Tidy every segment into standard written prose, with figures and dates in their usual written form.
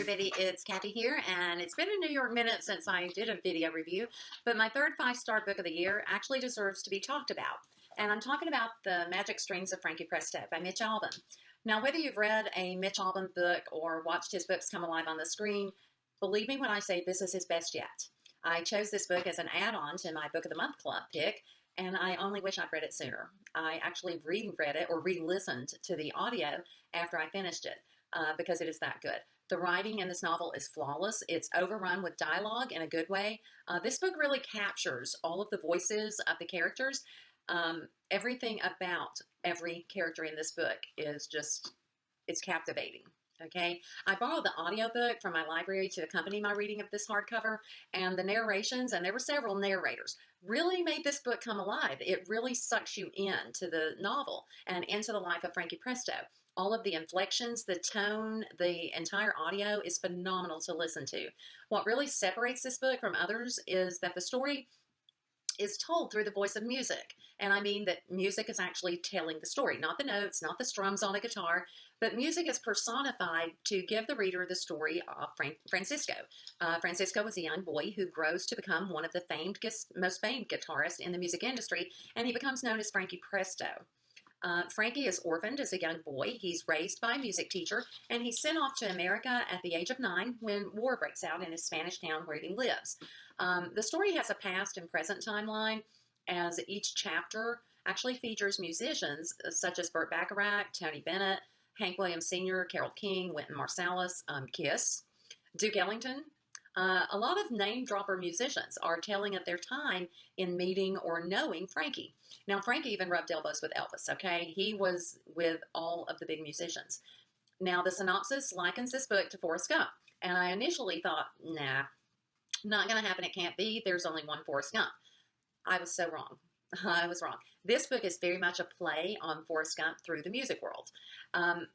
everybody, it's Kathy here, and it's been a New York minute since I did a video review, but my third 5-star book of the year actually deserves to be talked about. And I'm talking about The Magic Strings of Frankie Presto by Mitch Albom. Now, whether you've read a Mitch Albom book or watched his books come alive on the screen, believe me when I say this is his best yet. I chose this book as an add-on to my Book of the Month Club pick, and I only wish I'd read it sooner. I actually reread it or re-listened to the audio after I finished it because it is that good. The writing in this novel is flawless. It's overrun with dialogue in a good way. This book really captures all of the voices of the characters. Everything about every character in this book is just, it's captivating. Okay, I borrowed the audiobook from my library to accompany my reading of this hardcover, and the narrations, and there were several narrators, really made this book come alive. It really sucks you into the novel and into the life of Frankie Presto. All of the inflections, the tone, the entire audio is phenomenal to listen to. What really separates this book from others is that the story is told through the voice of music. And I mean that music is actually telling the story, not the notes, not the strums on a guitar, but music is personified to give the reader the story of Francisco. Francisco is a young boy who grows to become one of the most famed guitarists in the music industry, and he becomes known as Frankie Presto. Frankie is orphaned as a young boy. He's raised by a music teacher, and he's sent off to America at the age of 9 when war breaks out in his Spanish town where he lives. The story has a past and present timeline, as each chapter actually features musicians such as Burt Bacharach, Tony Bennett, Hank Williams Sr., Carole King, Wynton Marsalis, Kiss, Duke Ellington. A lot of name-dropper musicians are telling of their time in meeting or knowing Frankie. Now, Frankie even rubbed elbows with Elvis, okay? He was with all of the big musicians. Now, the synopsis likens this book to Forrest Gump, and I initially thought, nah, not going to happen, it can't be, there's only one Forrest Gump. I was so wrong. I was wrong. This book is very much a play on Forrest Gump through the music world.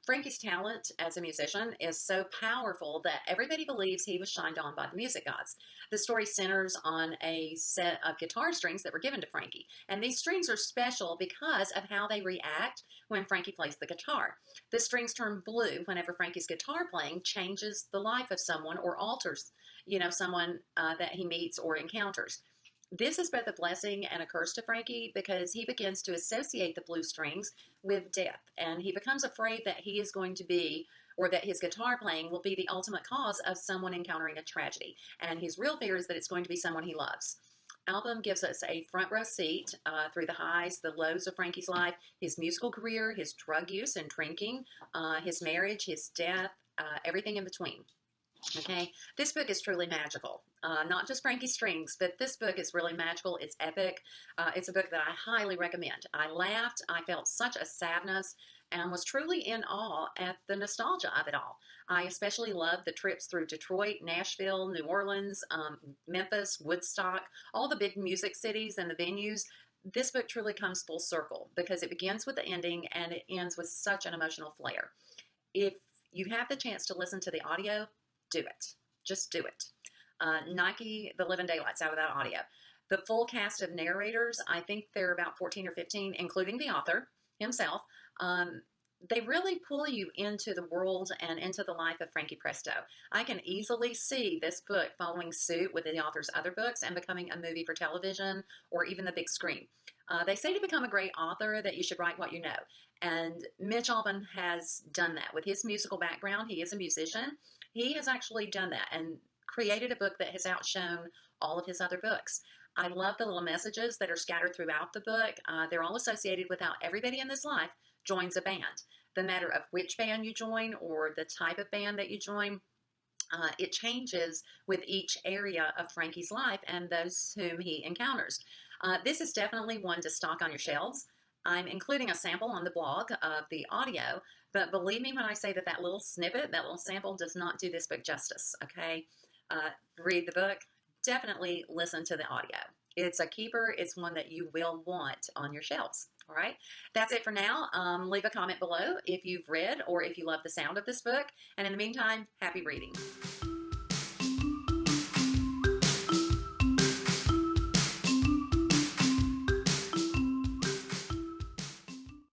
Frankie's talent as a musician is so powerful that everybody believes he was shined on by the music gods. The story centers on a set of guitar strings that were given to Frankie, and these strings are special because of how they react when Frankie plays the guitar. The strings turn blue whenever Frankie's guitar playing changes the life of someone or alters, someone that he meets or encounters. This is both a blessing and a curse to Frankie because he begins to associate the blue strings with death, and he becomes afraid that he is going to be, or that his guitar playing will be the ultimate cause of someone encountering a tragedy, and his real fear is that it's going to be someone he loves. Albom gives us a front row seat through the highs, the lows of Frankie's life, his musical career, his drug use and drinking, his marriage, his death, everything in between. Okay, this book is truly magical. Not just Frankie's strings, but this book is really magical. It's epic. It's a book that I highly recommend. I laughed. I felt such a sadness and was truly in awe at the nostalgia of it all. I especially loved the trips through Detroit, Nashville, New Orleans, Memphis, Woodstock, all the big music cities and the venues. This book truly comes full circle because it begins with the ending and it ends with such an emotional flair. If you have the chance to listen to the audio, do it. Just do it. Nike the living daylights out of that audio. The full cast of narrators, I think they're about 14 or 15, including the author himself. They really pull you into the world and into the life of Frankie Presto. I can easily see this book following suit with the author's other books and becoming a movie for television or even the big screen. They say to become a great author that you should write what you know. And Mitch Albom has done that. With his musical background, he is a musician. He has actually done that and created a book that has outshone all of his other books. I love the little messages that are scattered throughout the book. They're all associated with how everybody in this life joins a band. The matter of which band you join or the type of band that you join, it changes with each area of Frankie's life and those whom he encounters. This is definitely one to stock on your shelves. I'm including a sample on the blog of the audio, but believe me when I say that that little snippet, that little sample does not do this book justice, okay? Read the book, definitely listen to the audio. It's a keeper. It's one that you will want on your shelves, all right? That's it for now. Leave a comment below if you've read or if you love the sound of this book. And in the meantime, happy reading.